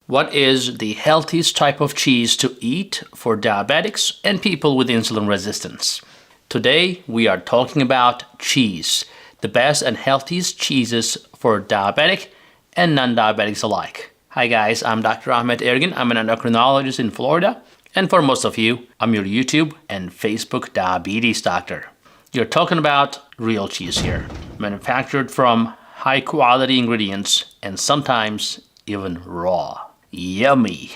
What is the healthiest type of cheese to eat for diabetics and people with insulin resistance? Today, we are talking about cheese, the best and healthiest cheeses for diabetic and non-diabetics alike. Hi guys, I'm Dr. Ahmed Ergin. I'm an endocrinologist in Florida. And for most of you, I'm your YouTube and Facebook diabetes doctor. You're talking about real cheese here, manufactured from high quality ingredients and sometimes even raw. Yummy!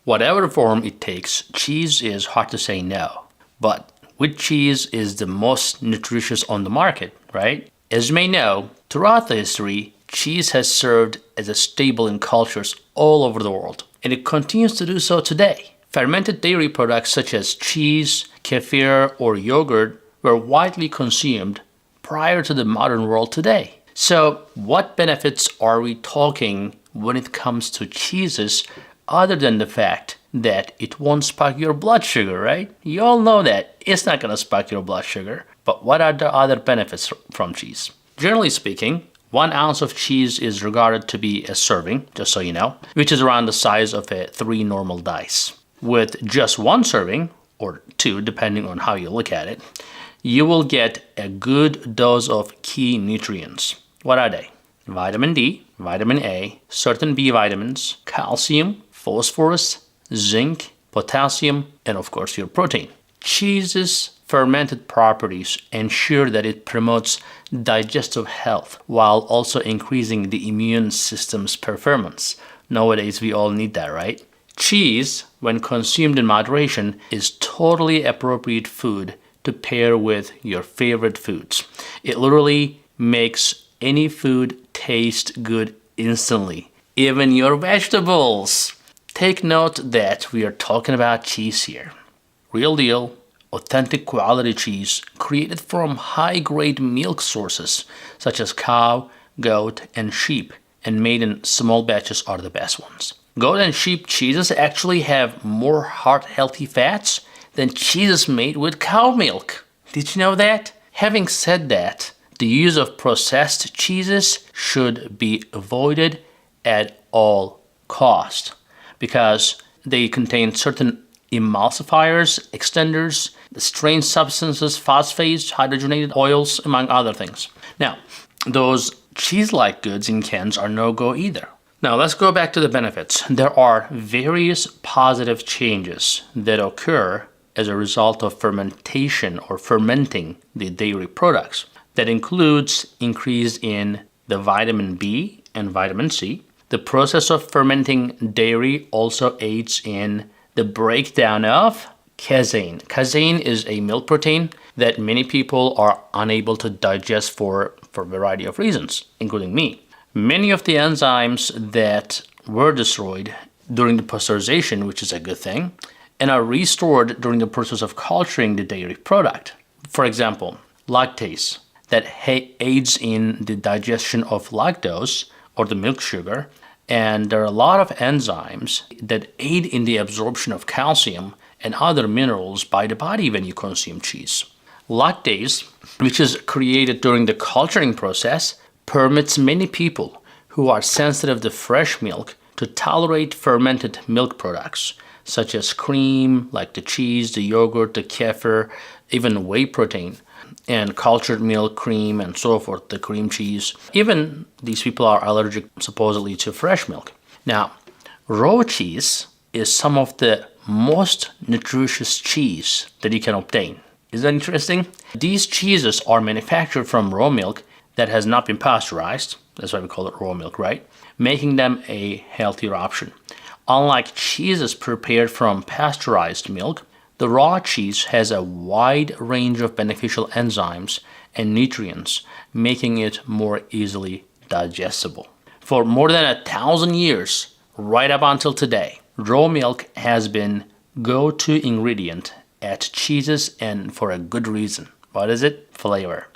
Whatever form it takes, cheese is hard to say no. But which cheese is the most nutritious on the market, right? As you may know, throughout the history, cheese has served as a staple in cultures all over the world, and it continues to do so today. Fermented dairy products such as cheese, kefir, or yogurt were widely consumed prior to the modern world today. So, what benefits are we talking when it comes to cheeses other than the fact that it won't spike your blood sugar, right? You all know that it's not going to spike your blood sugar. But what are the other benefits from cheese? Generally speaking, 1 ounce of cheese is regarded to be a serving, just so you know, which is around the size of 3 normal dice. With just 1 serving, or 2 depending on how you look at it, you will get a good dose of key nutrients. What are they? Vitamin D, vitamin A, certain B vitamins, calcium, phosphorus, zinc, potassium, and of course your protein. Cheese's fermented properties ensure that it promotes digestive health while also increasing the immune system's performance. Nowadays we all need that, right? Cheese, when consumed in moderation, is totally appropriate food to pair with your favorite foods. It literally makes any food taste good instantly, even your vegetables. Take note that we are talking about cheese here. Real deal, authentic quality cheese created from high-grade milk sources such as cow, goat, and sheep, and made in small batches are the best ones. Goat and sheep cheeses actually have more heart-healthy fats than cheeses made with cow milk. Did you know that? Having said that, the use of processed cheeses should be avoided at all cost because they contain certain emulsifiers, extenders, strange substances, phosphates, hydrogenated oils, among other things. Now, those cheese-like goods in cans are no-go either. Now, let's go back to the benefits. There are various positive changes that occur as a result of fermentation or fermenting the dairy products. That includes increase in the vitamin B and vitamin C. The process of fermenting dairy also aids in the breakdown of casein. Casein is a milk protein that many people are unable to digest for a variety of reasons, including me. Many of the enzymes that were destroyed during the pasteurization, which is a good thing, and are restored during the process of culturing the dairy product. For example, lactase, that aids in the digestion of lactose or the milk sugar, and there are a lot of enzymes that aid in the absorption of calcium and other minerals by the body when you consume cheese. Lactase, which is created during the culturing process, permits many people who are sensitive to fresh milk to tolerate fermented milk products, such as cream, like the cheese, the yogurt, the kefir, even whey protein, and cultured milk, cream, and so forth, the cream cheese. Even these people are allergic, supposedly, to fresh milk. Now, raw cheese is some of the most nutritious cheese that you can obtain. Is that interesting? These cheeses are manufactured from raw milk that has not been pasteurized. That's why we call it raw milk, right? Making them a healthier option. Unlike cheeses prepared from pasteurized milk, the raw cheese has a wide range of beneficial enzymes and nutrients, making it more easily digestible. For more than 1,000 years, right up until today, raw milk has been go-to ingredient at cheeses, and for a good reason. What is it? Flavor.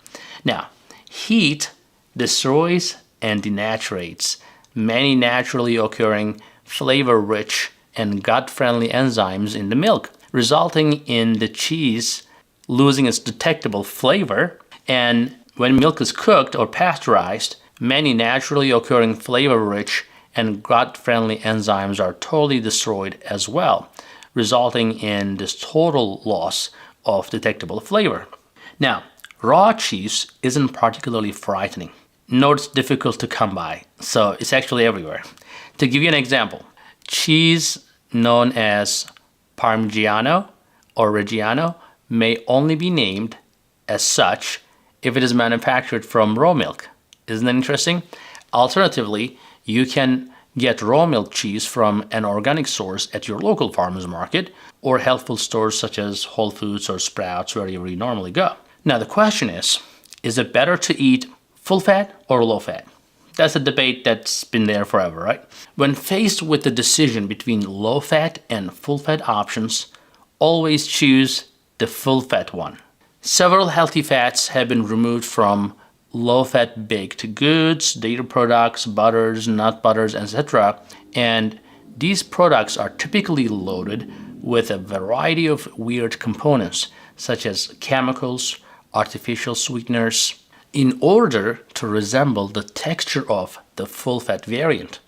Now, heat destroys and denaturates many naturally occurring flavor-rich and gut-friendly enzymes in the milk, resulting in the cheese losing its detectable flavor. And when milk is cooked or pasteurized, many naturally occurring flavor-rich and gut-friendly enzymes are totally destroyed as well, resulting in this total loss of detectable flavor. Now, raw cheese isn't particularly frightening, nor it's difficult to come by, so it's actually everywhere. To give you an example, cheese known as Parmigiano or Reggiano may only be named as such if it is manufactured from raw milk. Isn't that interesting? Alternatively, you can get raw milk cheese from an organic source at your local farmer's market or health food stores such as Whole Foods or Sprouts, wherever you normally go. Now the question is it better to eat full fat or low fat? That's a debate that's been there forever, right? When faced with the decision between low fat and full fat options, always choose the full fat one. Several healthy fats have been removed from low-fat baked goods, dairy products, butters, nut butters, etc. And these products are typically loaded with a variety of weird components, such as chemicals, artificial sweeteners, in order to resemble the texture of the full-fat variant.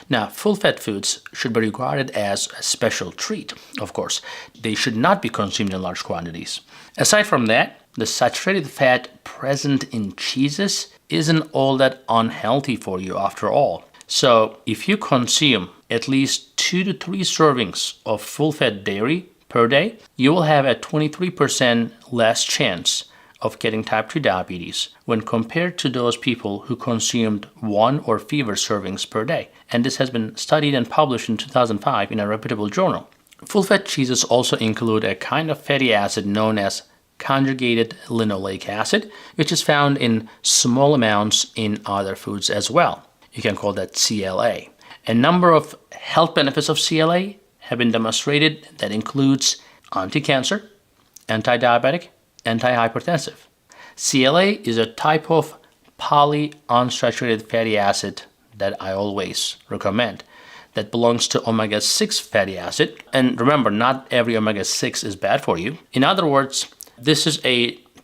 Now, full-fat foods should be regarded as a special treat, of course. They should not be consumed in large quantities. Aside from that, the saturated fat present in cheeses isn't all that unhealthy for you after all. So if you consume at least 2 to 3 servings of full-fat dairy per day, you will have a 23% less chance of getting type 2 diabetes when compared to those people who consumed 1 or fewer servings per day. And this has been studied and published in 2005 in a reputable journal. Full-fat cheeses also include a kind of fatty acid known as conjugated linoleic acid, which is found in small amounts in other foods as well. You can call that CLA. A number of health benefits of CLA have been demonstrated that includes anti-cancer, anti-diabetic, anti-hypertensive. CLA is a type of polyunsaturated fatty acid that I always recommend that belongs to omega-6 fatty acid. And remember, not every omega-6 is bad for you. In other words, this is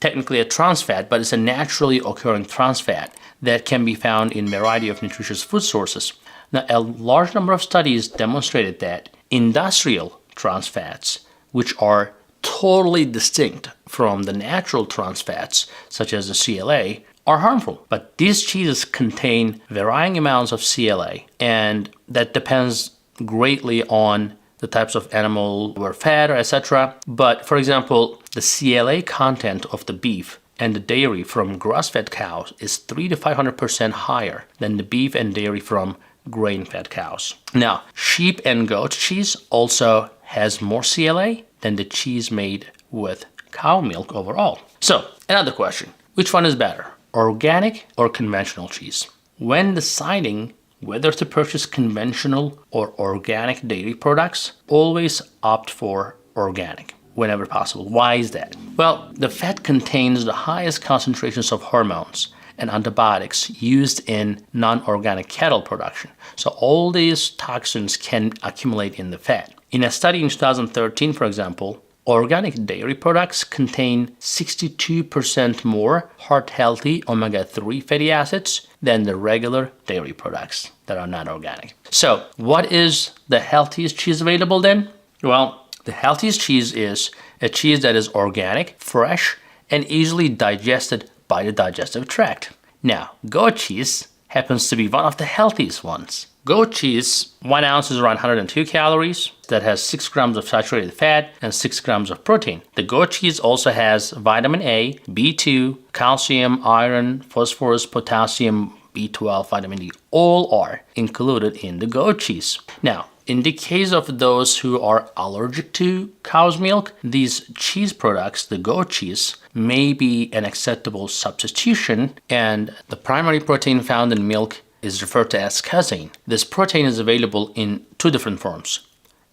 technically a trans fat, but it's a naturally occurring trans fat that can be found in a variety of nutritious food sources. Now, a large number of studies demonstrated that industrial trans fats, which are totally distinct from the natural trans fats, such as the CLA, are harmful. But these cheeses contain varying amounts of CLA, and that depends greatly on the types of animal or fat, or etc. But for example, the CLA content of the beef and the dairy from grass-fed cows is 300 to 500% higher than the beef and dairy from grain-fed cows. Now, sheep and goat cheese also has more CLA than the cheese made with cow milk overall. So, another question, which one is better, organic or conventional cheese? When deciding whether to purchase conventional or organic dairy products, always opt for organic whenever possible. Why is that? Well, the fat contains the highest concentrations of hormones and antibiotics used in non-organic cattle production. So all these toxins can accumulate in the fat. In a study in 2013, for example, organic dairy products contain 62% more heart-healthy omega-3 fatty acids than the regular dairy products that are not organic. So, what is the healthiest cheese available then? Well, the healthiest cheese is a cheese that is organic, fresh, and easily digested by the digestive tract. Now, goat cheese happens to be one of the healthiest ones. Goat cheese, 1 ounce is around 102 calories. That has 6 grams of saturated fat and 6 grams of protein. The goat cheese also has vitamin A, B2, calcium, iron, phosphorus, potassium, B12, vitamin D. All are included in the goat cheese. Now, in the case of those who are allergic to cow's milk, these cheese products, the goat cheese, may be an acceptable substitution, and the primary protein found in milk is referred to as casein. This protein is available in 2 different forms,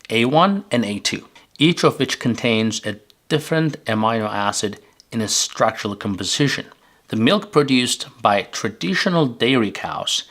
A1 and A2, each of which contains a different amino acid in its structural composition. The milk produced by traditional dairy cows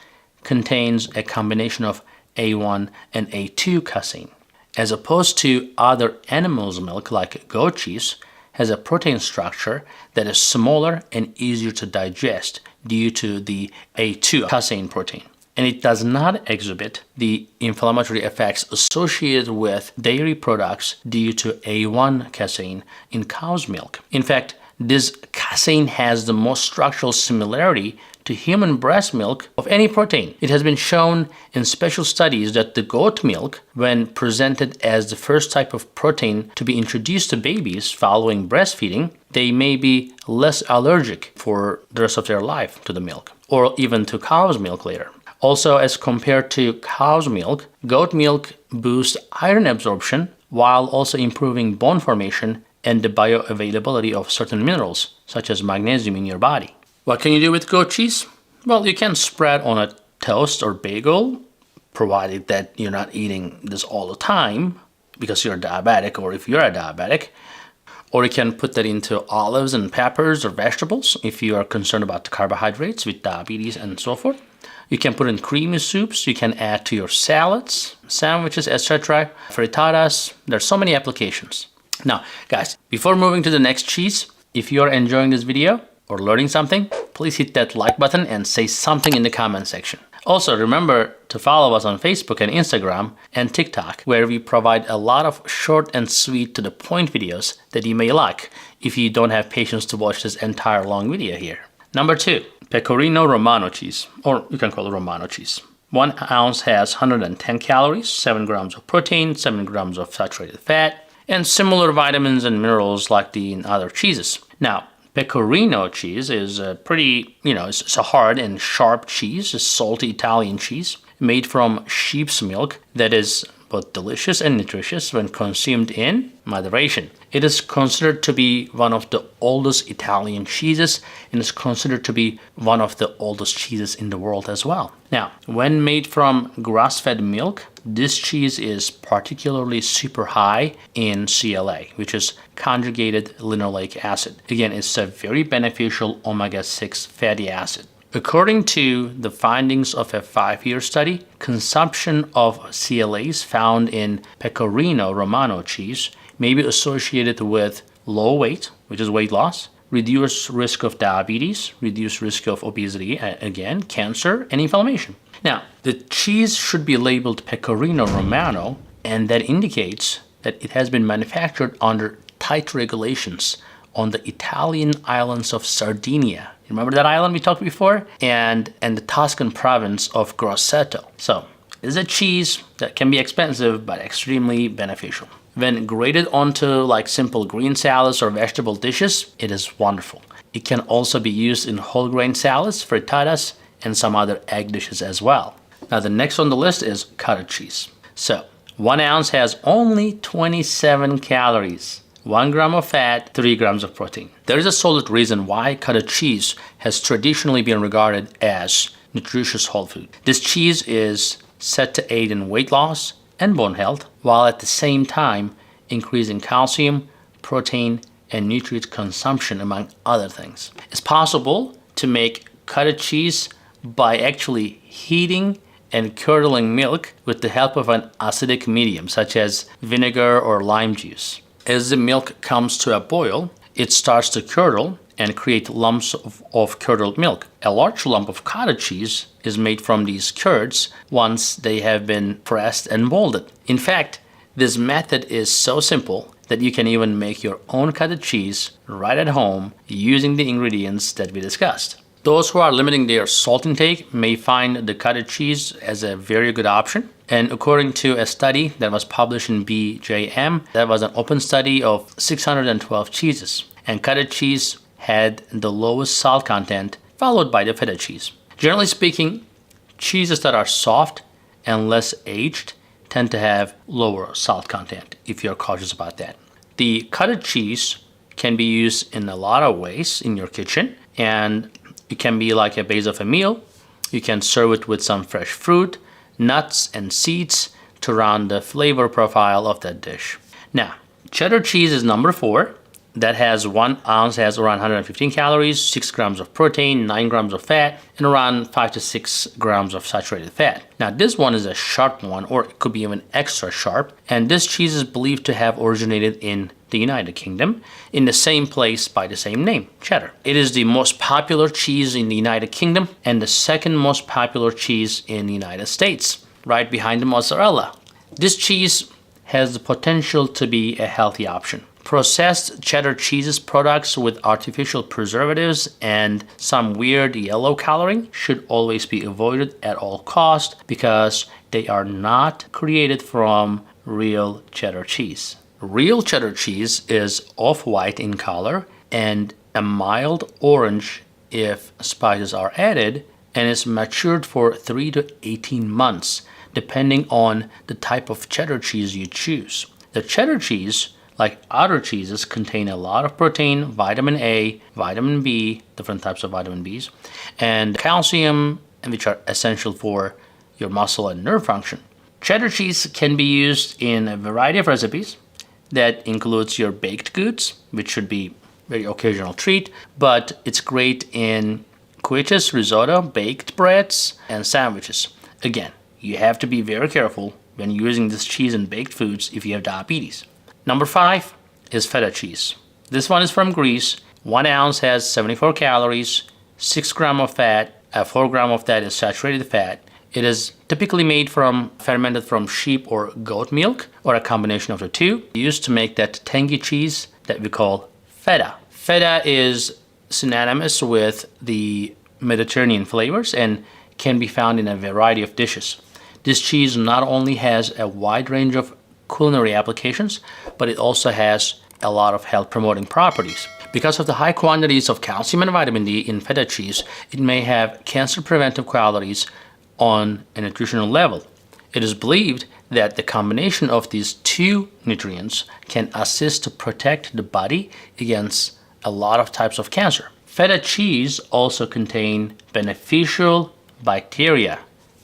contains a combination of A1 and A2 casein, as opposed to other animals' milk like goat cheese has a protein structure that is smaller and easier to digest due to the A2 casein protein. and it does not exhibit the inflammatory effects associated with dairy products due to A1 casein in cow's milk. In fact, this casein has the most structural similarity to human breast milk of any protein. It has been shown in special studies that the goat milk, when presented as the first type of protein to be introduced to babies following breastfeeding, they may be less allergic for the rest of their life to the milk, or even to cow's milk later. Also, as compared to cow's milk, goat milk boosts iron absorption while also improving bone formation and the bioavailability of certain minerals, such as magnesium in your body. What can you do with goat cheese? Well, you can spread on a toast or bagel, provided that you're not eating this all the time because you're diabetic, or if you're a diabetic. Or you can put that into olives and peppers or vegetables if you are concerned about the carbohydrates with diabetes and so forth. You can put in creamy soups. You can add to your salads, sandwiches, etc. Frittatas. There's so many applications. Now, guys, before moving to the next cheese, if you are enjoying this video or learning something, please hit that like button and say something in the comment section. Also, remember to follow us on Facebook and Instagram and TikTok, where we provide a lot of short and sweet to the point videos that you may like if you don't have patience to watch this entire long video here. Number 2, Pecorino Romano cheese, or you can call it Romano cheese. 1 ounce has 110 calories, 7 grams of protein, 7 grams of saturated fat, and similar vitamins and minerals like in other cheeses. Now, Pecorino cheese is a pretty, it's a hard and sharp cheese, a salty Italian cheese made from sheep's milk that is both delicious and nutritious when consumed in moderation. It is considered to be one of the oldest Italian cheeses and is considered to be one of the oldest cheeses in the world as well. Now, when made from grass-fed milk, this cheese is particularly super high in CLA, which is conjugated linoleic acid. Again, it's a very beneficial omega-6 fatty acid. According to the findings of a 5-year study, consumption of CLAs found in Pecorino Romano cheese may be associated with low weight, which is weight loss, reduced risk of diabetes, reduced risk of obesity, again, cancer, and inflammation. Now, the cheese should be labeled Pecorino Romano, and that indicates that it has been manufactured under tight regulations on the Italian islands of Sardinia. Remember that island we talked before? And the Tuscan province of Grosseto. So, it is a cheese that can be expensive but extremely beneficial. When grated onto like simple green salads or vegetable dishes, it is wonderful. It can also be used in whole grain salads, frittatas, and some other egg dishes as well. Now the next on the list is cottage cheese. So 1 ounce has only 27 calories, 1 gram of fat, 3 grams of protein. There is a solid reason why cottage cheese has traditionally been regarded as nutritious whole food. This cheese is said to aid in weight loss and bone health, while at the same time increasing calcium, protein, and nutrient consumption, among other things. It's possible to make cottage cheese by actually heating and curdling milk with the help of an acidic medium, such as vinegar or lime juice. As the milk comes to a boil, it starts to curdle and create lumps of curdled milk. A large lump of cottage cheese is made from these curds once they have been pressed and molded. In fact, this method is so simple that you can even make your own cottage cheese right at home using the ingredients that we discussed. Those who are limiting their salt intake may find the cottage cheese as a very good option. And according to a study that was published in BJM, that was an open study of 612 cheeses. And cottage cheese had the lowest salt content, followed by the feta cheese. Generally speaking, cheeses that are soft and less aged tend to have lower salt content, if you're cautious about that. The cottage cheese can be used in a lot of ways in your kitchen, and it can be like a base of a meal. You can serve it with some fresh fruit, nuts, and seeds to round the flavor profile of that dish. Now, cheddar cheese is number 4. That has 1 ounce, has around 115 calories, 6 grams of protein, 9 grams of fat, and around 5 to 6 grams of saturated fat. Now, this one is a sharp one, or it could be even extra sharp. And this cheese is believed to have originated in the United Kingdom, in the same place by the same name, cheddar. It is the most popular cheese in the United Kingdom and the second most popular cheese in the United States, right behind the mozzarella. This cheese has the potential to be a healthy option. Processed cheddar cheeses products with artificial preservatives and some weird yellow coloring should always be avoided at all costs because they are not created from real cheddar cheese. Real cheddar cheese is off-white in color and a mild orange if spices are added, and is matured for 3 to 18 months depending on the type of cheddar cheese you choose. The cheddar cheese, like other cheeses, contain a lot of protein, vitamin A, vitamin B, different types of vitamin Bs, and calcium, which are essential for your muscle and nerve function. Cheddar cheese can be used in a variety of recipes. That includes your baked goods, which should be a very occasional treat, but it's great in quiches, risotto, baked breads, and sandwiches. Again, you have to be very careful when using this cheese in baked foods if you have diabetes. Number 5 is feta cheese. This one is from Greece. 1 ounce has 74 calories, 6 grams of fat, 4 grams of that is saturated fat. It is typically made from fermented from sheep or goat milk, or a combination of the two, used to make that tangy cheese that we call feta. Feta is synonymous with the Mediterranean flavors and can be found in a variety of dishes. This cheese not only has a wide range of culinary applications, but it also has a lot of health promoting properties. Because of the high quantities of calcium and vitamin D in feta cheese, it may have cancer preventive qualities on a nutritional level. It is believed that the combination of these two nutrients can assist to protect the body against a lot of types of cancer. Feta cheese also contains beneficial bacteria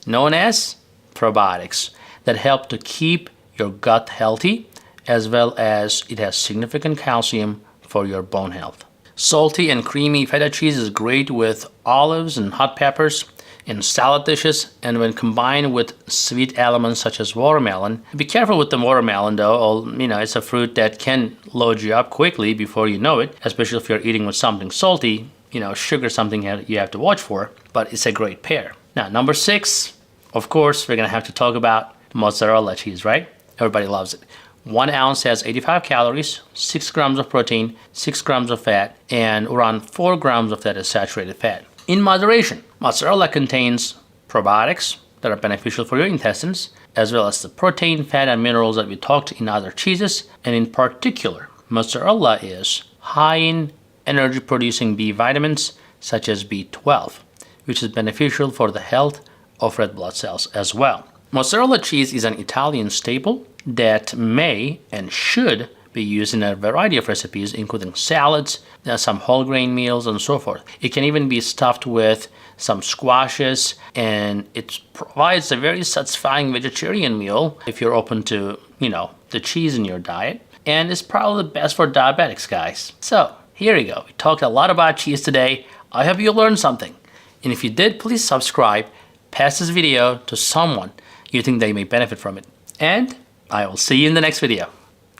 known as probiotics that help to keep your gut healthy, as well as it has significant calcium for your bone health. Salty and creamy feta cheese is great with olives and hot peppers in salad dishes, and when combined with sweet elements such as watermelon. Be careful with the watermelon though, it's a fruit that can load you up quickly before you know it, especially if you're eating with something salty. Sugar is something you have to watch for, but it's a great pair. Now, number 6, of course, we're gonna have to talk about mozzarella cheese, right? Everybody loves it. 1 ounce has 85 calories, 6 grams of protein, 6 grams of fat, and around 4 grams of that is saturated fat. In moderation, mozzarella contains probiotics that are beneficial for your intestines, as well as the protein, fat, and minerals that we talked in other cheeses. And in particular, mozzarella is high in energy-producing B vitamins, such as B12, which is beneficial for the health of red blood cells as well. Mozzarella cheese is an Italian staple that may and should be used in a variety of recipes, including salads, some whole grain meals, and so forth. It can even be stuffed with some squashes, and it provides a very satisfying vegetarian meal if you're open to, the cheese in your diet. And it's probably the best for diabetics, guys. So, here you go. We talked a lot about cheese today. I hope you learned something. And if you did, please subscribe, pass this video to someone you think they may benefit from it. And I will see you in the next video.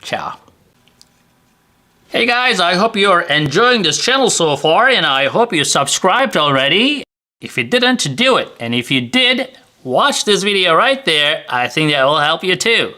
Ciao. Hey guys, I hope you're enjoying this channel so far, and I hope you subscribed already. If you didn't, do it. And if you did, watch this video right there. I think that will help you too.